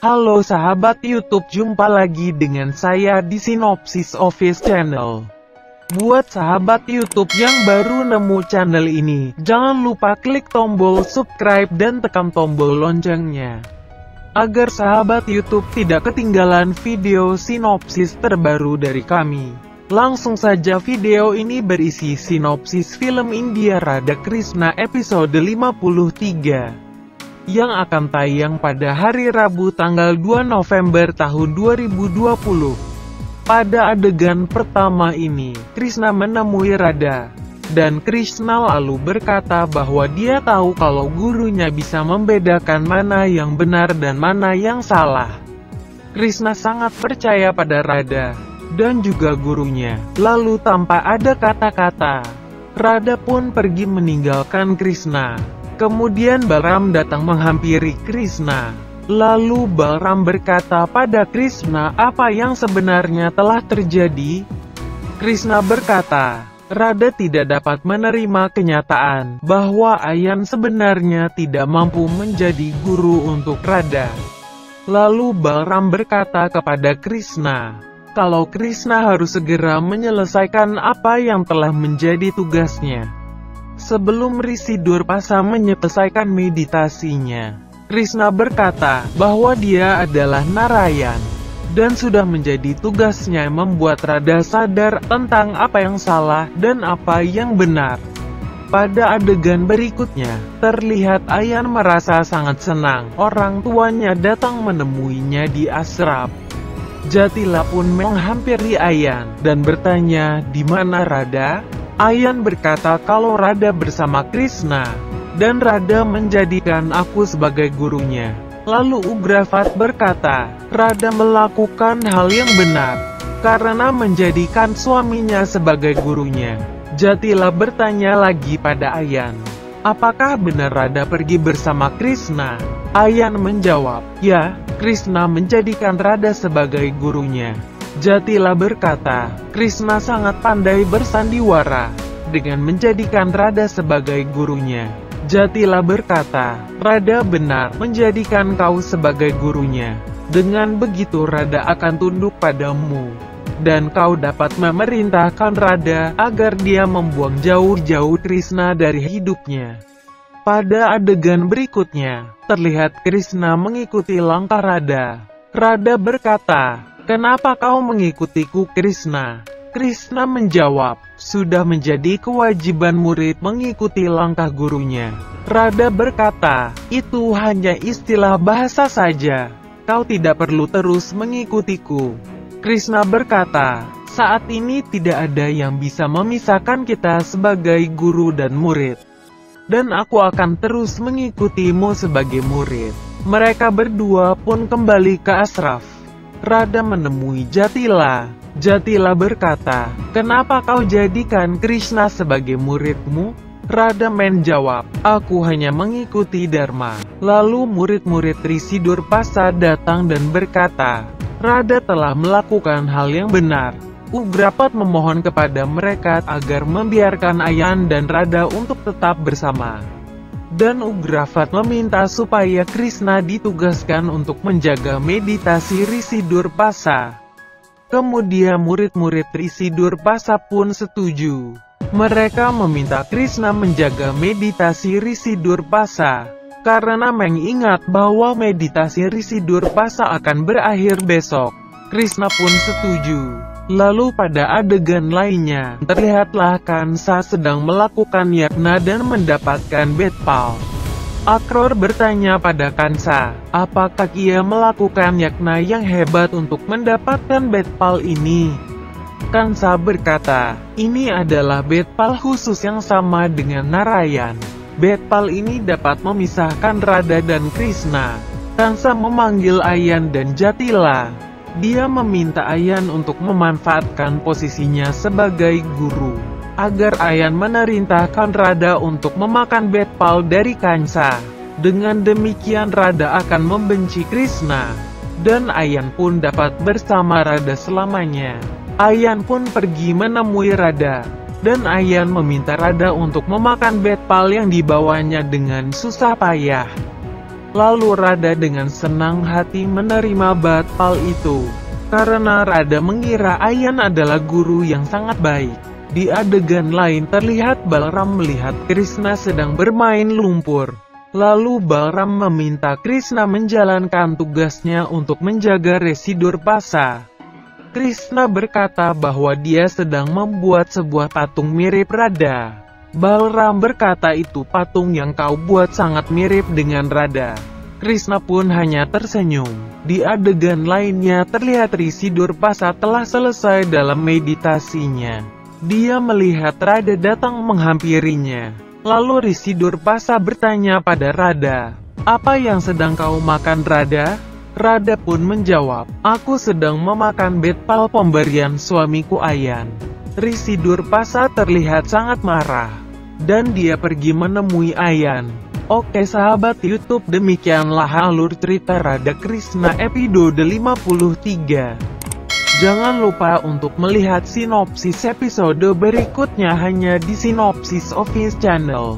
Halo sahabat YouTube, jumpa lagi dengan saya di Sinopsis Office Channel. Buat sahabat YouTube yang baru nemu channel ini, jangan lupa klik tombol subscribe dan tekan tombol loncengnya, agar sahabat YouTube tidak ketinggalan video sinopsis terbaru dari kami. Langsung saja, video ini berisi sinopsis film India Radha Krishna episode 53. Yang akan tayang pada hari Rabu tanggal 2 November tahun 2020. Pada adegan pertama ini, Krishna menemui Radha, dan Krishna lalu berkata bahwa dia tahu kalau gurunya bisa membedakan mana yang benar dan mana yang salah. Krishna sangat percaya pada Radha, dan juga gurunya. Lalu tanpa ada kata-kata, Radha pun pergi meninggalkan Krishna. Kemudian Balram datang menghampiri Krishna. Lalu Balram berkata pada Krishna apa yang sebenarnya telah terjadi. Krishna berkata, Radha tidak dapat menerima kenyataan bahwa Ayan sebenarnya tidak mampu menjadi guru untuk Radha. Lalu Balram berkata kepada Krishna, kalau Krishna harus segera menyelesaikan apa yang telah menjadi tugasnya. Sebelum Rishi Durpasa menyelesaikan meditasinya, Krishna berkata bahwa dia adalah Narayan, dan sudah menjadi tugasnya membuat Radha sadar tentang apa yang salah dan apa yang benar. Pada adegan berikutnya, terlihat Ayan merasa sangat senang. Orang tuanya datang menemuinya di ashram. Jatila pun menghampiri Ayan dan bertanya, di mana Radha? Ayan berkata kalau Radha bersama Krishna, dan Radha menjadikan aku sebagai gurunya. Lalu Ugravat berkata, Radha melakukan hal yang benar, karena menjadikan suaminya sebagai gurunya. Jatila bertanya lagi pada Ayan, apakah benar Radha pergi bersama Krishna? Ayan menjawab, ya, Krishna menjadikan Radha sebagai gurunya. Jatila berkata, Krishna sangat pandai bersandiwara dengan menjadikan Radha sebagai gurunya. Jatila berkata, Radha benar menjadikan kau sebagai gurunya. Dengan begitu Radha akan tunduk padamu, dan kau dapat memerintahkan Radha agar dia membuang jauh-jauh Krishna dari hidupnya. Pada adegan berikutnya, terlihat Krishna mengikuti langkah Radha. Radha berkata, kenapa kau mengikutiku Krishna? Krishna menjawab, sudah menjadi kewajiban murid mengikuti langkah gurunya. Radha berkata, itu hanya istilah bahasa saja. Kau tidak perlu terus mengikutiku. Krishna berkata, saat ini tidak ada yang bisa memisahkan kita sebagai guru dan murid. Dan aku akan terus mengikutimu sebagai murid. Mereka berdua pun kembali ke ashram. Radha menemui Jatila. Jatila berkata, kenapa kau jadikan Krishna sebagai muridmu? Radha menjawab, aku hanya mengikuti Dharma. Lalu murid-murid Rishi Durpasa datang dan berkata, Radha telah melakukan hal yang benar. Ugrapat memohon kepada mereka agar membiarkan Ayan dan Radha untuk tetap bersama. Dan Ugravat meminta supaya Krishna ditugaskan untuk menjaga meditasi Rishi Durpasa. Kemudian murid-murid Rishi Durpasa pun setuju. Mereka meminta Krishna menjaga meditasi Rishi Durpasa, karena mengingat bahwa meditasi Rishi Durpasa akan berakhir besok. Krishna pun setuju. Lalu pada adegan lainnya, terlihatlah Kansa sedang melakukan yagna dan mendapatkan bedpal. Akror bertanya pada Kansa, apakah ia melakukan yagna yang hebat untuk mendapatkan bedpal ini? Kansa berkata, ini adalah bedpal khusus yang sama dengan Narayan. Bedpal ini dapat memisahkan Radha dan Krishna. Kansa memanggil Ayan dan Jatila. Dia meminta Ayan untuk memanfaatkan posisinya sebagai guru, agar Ayan memerintahkan Radha untuk memakan bedpal dari Kansa. Dengan demikian Radha akan membenci Krishna, dan Ayan pun dapat bersama Radha selamanya. Ayan pun pergi menemui Radha, dan Ayan meminta Radha untuk memakan bedpal yang dibawanya dengan susah payah. Lalu Radha dengan senang hati menerima batal itu. Karena Radha mengira Ayan adalah guru yang sangat baik. Di adegan lain terlihat Balram melihat Krishna sedang bermain lumpur. Lalu Balram meminta Krishna menjalankan tugasnya untuk menjaga Resi Durpasa. Krishna berkata bahwa dia sedang membuat sebuah patung mirip Radha. Balram berkata itu patung yang kau buat sangat mirip dengan Radha. Krishna pun hanya tersenyum. Di adegan lainnya terlihat Resi Durpasa telah selesai dalam meditasinya. Dia melihat Radha datang menghampirinya. Lalu Resi Durpasa bertanya pada Radha, "Apa yang sedang kau makan, Radha?" Radha pun menjawab, "Aku sedang memakan betpal pemberian suamiku Ayan." Resi Durpasa terlihat sangat marah. Dan dia pergi menemui Ayan. Oke sahabat YouTube, demikianlah alur cerita Radha Krishna episode 53. Jangan lupa untuk melihat sinopsis episode berikutnya hanya di Sinopsis Office Channel.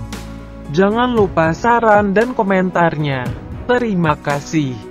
Jangan lupa saran dan komentarnya. Terima kasih.